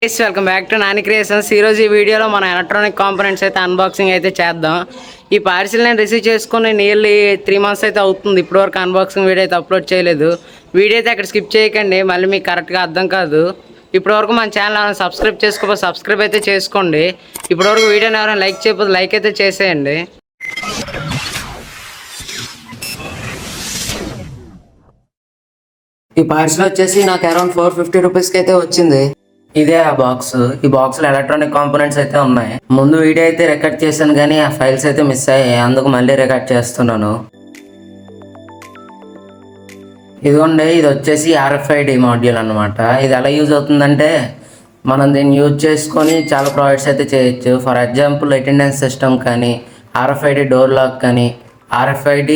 Welcome back to Nani creations. ఈరోజు ఈ వీడియోలో మన ఎలక్ట్రానిక్ కాంపోనెంట్స్ అయితే అన్బాక్సింగ్ అయితే చేద్దాం. ఈ పార్సిల్ నేను రిసీవ్ చేసుకుని నియర్లీ 3 months అయితే అవుతుంది. ఇప్పటివరకు అన్బాక్సింగ్ వీడియో అయితే అప్లోడ్ చేయలేదు. వీడియో అయితే అక్కడ స్కిప్ చేయకండి, మళ్ళీ మీకు కరెక్ట్గా అర్థం కాదు. ఇప్పటివరకు మన ఛానల్ ఎవరైనా సబ్స్క్రైబ్ చేసుకోకపోతే సబ్స్క్రైబ్ అయితే చేసుకోండి. ఇప్పటివరకు వీడియోని ఎవరైనా లైక్ చేయకపోతే లైక్ అయితే చేసేయండి. ఈ పార్సిల్ వచ్చేసి నాకు అరౌండ్ 450 రూపీస్కి అయితే వచ్చింది. ఇదే ఆ బాక్స్. ఈ బాక్స్ లో ఎలక్ట్రానిక్ కాంపోనెంట్స్ అయితే ఉన్నాయి. ముందు వీడియో అయితే రికార్డ్ చేశాను కానీ ఆ ఫైల్స్ అయితే మిస్ అయ్యాయి, అందుకు మళ్ళీ రికార్డ్ చేస్తున్నాను. ఇదిగోండి, ఇది వచ్చేసి RFID మాడ్యూల్ అనమాట. ఇది ఎలా యూజ్ అవుతుందంటే మనం దీన్ని యూజ్ చేసుకొని చాలా ప్రాజెక్ట్స్ అయితే చేయొచ్చు. ఫర్ ఎగ్జాంపుల్ అటెండెన్స్ సిస్టమ్ కానీ, RFID డోర్ లాక్ కానీ, RFID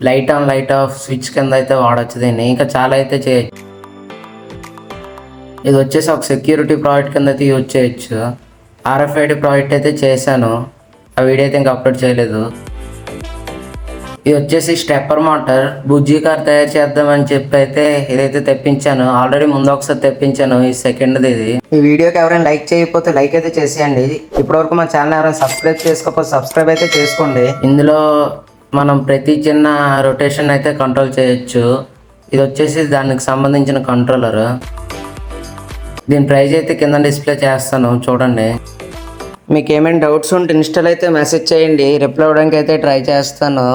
light on light off switch కింద అయితే వాడచ్చు దీన్ని. ఇంకా చాలా అయితే చేయొచ్చు. ఇది వచ్చేసి ఒక సెక్యూరిటీ ప్రాజెక్ట్ కింద అయితే యూజ్ చేయొచ్చు. RFID ప్రాజెక్ట్ అయితే చేశాను, ఆ వీడియో అయితే ఇంకా అప్లోడ్ చేయలేదు. ఇది వచ్చేసి స్టెప్పర్ మోటార్. బుజ్జీ కార్ తయారు చేద్దామని చెప్పి అయితే ఇదైతే తెప్పించాను. ఆల్రెడీ ముందు ఒకసారి తెప్పించాను, ఈ సెకండ్ది ఇది. ఈ వీడియోకి ఎవరైనా లైక్ చేయకపోతే లైక్ అయితే చేసేయండి. ఇప్పటివరకు మా ఛానల్ ఎవరైనా సబ్స్క్రైబ్ చేసుకోకపోతే సబ్స్క్రైబ్ అయితే చేసుకోండి. ఇందులో మనం ప్రతి చిన్న రొటేషన్ అయితే కంట్రోల్ చేయొచ్చు. ఇది వచ్చేసి దానికి సంబంధించిన కంట్రోలర్. దీని ప్రైజ్ అయితే కింద డిస్ప్లే చేస్తాను, చూడండి. మీకు ఏమైనా డౌట్స్ ఉంటే ఇన్స్టాల్ అయితే మెసేజ్ చేయండి, రిప్లై అవ్వడానికి అయితే ట్రై చేస్తాను.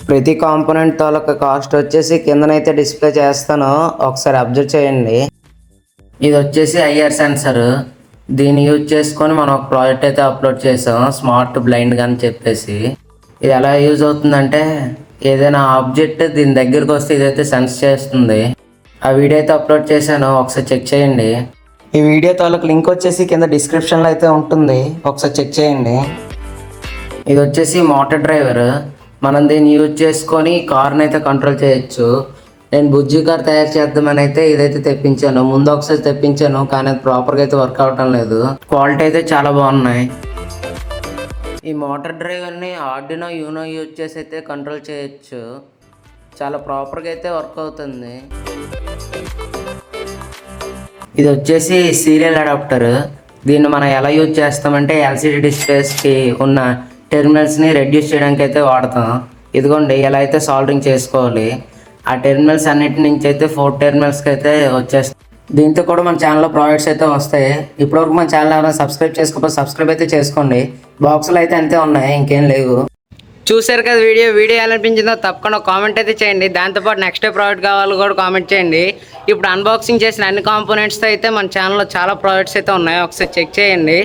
ప్రతి కాంపోనెంట్ తాలూకా కాస్ట్ వచ్చేసి కిందనైతే డిస్ప్లే చేస్తాను, ఒకసారి అబ్జర్వ్ చేయండి. ఇది వచ్చేసి IR సెన్సర్. దీన్ని యూజ్ చేసుకొని మనం ఒక ప్రాజెక్ట్ అయితే అప్లోడ్ చేసాం, స్మార్ట్ బ్లైండ్ అని చెప్పేసి. ఇది ఎలా యూజ్ అవుతుందంటే ఏదైనా ఆబ్జెక్ట్ దీని దగ్గరకు వస్తే ఇదైతే సెన్స్ చేస్తుంది. ఆ వీడియో అయితే అప్లోడ్ చేశాను, ఒకసారి చెక్ చేయండి. ఈ వీడియో తాలూకు లింక్ వచ్చేసి కింద డిస్క్రిప్షన్లో అయితే ఉంటుంది, ఒకసారి చెక్ చేయండి. ఇది వచ్చేసి మోటార్ డ్రైవర్. మనం దీన్ని యూజ్ చేసుకొని కార్ని అయితే కంట్రోల్ చేయొచ్చు. నేను బుజ్జి కార్ తయారు చేద్దామని అయితే ఇదైతే తెప్పించాను. ముందు ఒకసారి తెప్పించాను కానీ అది ప్రాపర్గా అయితే వర్క్ అవటం లేదు. క్వాలిటీ అయితే చాలా బాగున్నాయి. ఈ మోటార్ డ్రైవర్ని ఆర్డినో యూనో యూజ్ చేసి అయితే కంట్రోల్ చేయొచ్చు. చాలా ప్రాపర్గా అయితే వర్క్ అవుతుంది. ఇది వచ్చేసి సీరియల్ అడాప్టర్. దీన్ని మనం ఎలా యూజ్ చేస్తామంటే LCD డిస్ప్లేస్కి ఉన్న టెర్మినల్స్ని రెడ్యూస్ చేయడానికి అయితే వాడతాం. ఇదిగోండి, ఎలా అయితే సాల్డరింగ్ చేసుకోవాలి. ఆ టెర్మినల్స్ అన్నిటి నుంచి అయితే 4 టెర్మినల్స్కి అయితే వచ్చేస్తాయి. దీంతో కూడా మన ఛానల్లో ప్రాజెక్ట్స్ అయితే వస్తాయి. ఇప్పటివరకు మన ఛానల్ ఎవరైనా సబ్స్క్రైబ్ చేసుకోకపోతే సబ్స్క్రైబ్ అయితే చేసుకోండి. బాక్సులు అయితే అంతే ఉన్నాయి, ఇంకేం లేవు. చూసారు కదా వీడియో ఎలా అనిపించిందో తప్పకుండా కామెంట్ అయితే చేయండి. దాంతోపాటు నెక్స్ట్ ప్రాజెక్ట్ కావాలి కూడా కామెంట్ చేయండి. ఇప్పుడు అన్బాక్సింగ్ చేసిన అన్ని కాంపోనెంట్స్తో అయితే మన ఛానల్లో చాలా ప్రాజెక్ట్స్ అయితే ఉన్నాయి, ఒకసారి చెక్ చేయండి.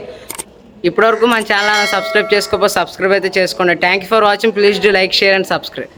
ఇప్పటివరకు మన ఛానల్ సబ్స్క్రైబ్ చేసుకోకపోతే సబ్స్క్రైబ్ అయితే చేసుకోండి. Thank you for watching. Please do like, share and subscribe.